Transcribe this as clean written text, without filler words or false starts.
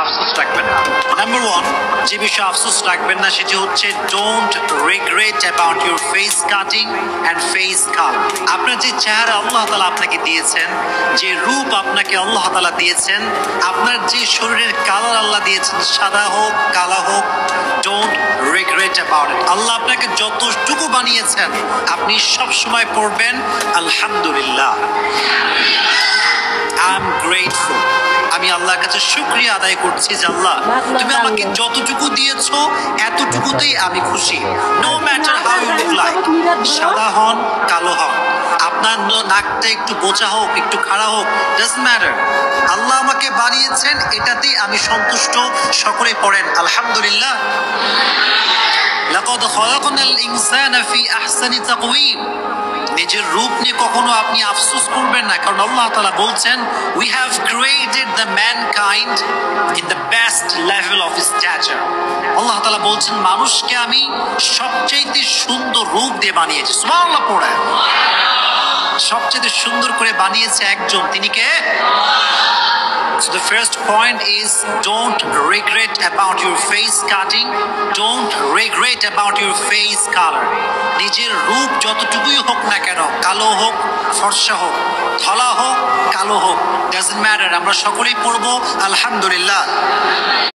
আফসোস রাখবেন না। নাম্বার ওয়ান, যে বিষয়ে আফসোস রাখবেন না সেটি হচ্ছে don't regret about your face cutting and face colour. আপনার যে চেহারা আল্লাহ তাআলা আপনাকে দিয়েছেন, যে রূপ আপনাকে আল্লাহ তাআলা দিয়েছেন, আপনার যে শরীরের কালার আল্লাহ দিয়েছেন, সাদা হোক কালা হোক, ডোন্ট রিগ্রেট অ্যাবাউট ইট। আল্লাহ আপনাকে যতটুকু বানিয়েছেন আপনি সব সময় পড়বেন আলহামদুলিল্লাহ, আই এম গ্রেটফুল। আমি আল্লাহর কাছে শুকরিয়া আদায় করছি যে আল্লাহ তুমি আমাকে যতটুকু দিয়েছো এতটুকুতেই আমি খুশি। No matter how you look like, সাদা হন কালো হন, আপনার নাকটা একটু বোচা হোক একটু খাড়া হোক, ডাজন্ট ম্যাটার। আল্লাহ আমাকে বানিয়েছেন এটাতেই আমি সন্তুষ্ট। সকলে পড়েন আলহামদুলিল্লাহ। লাকাদ খালাকনাল ইনসানা ফি আহসানি তাকওয়িম। নিজের রূপ নিয়ে কখনো আপনি আফসোস করবেন না, কারণ আল্লাহ তাআলা বলছেন we have created the mankind in the best level of stature। আল্লাহ তাআলা বলছেন মানুষকে আমি সবচেয়ে সুন্দর রূপ দিয়ে বানিয়েছি। সুবহানাল্লাহ পড়ে। সবচেয়ে সুন্দর করে বানিয়েছে একজন, তিনি কে? So the first point is don't regret about your face cutting, don't regret about your face color। নিজের রূপ যতটুকুই হোক না কেন, কালো হোক ফর্সা হোক, ধলা হোক কালো হোক, ডাজন্ট ম্যাটার, আমরা সকলেই পড়বো আলহামদুলিল্লাহ।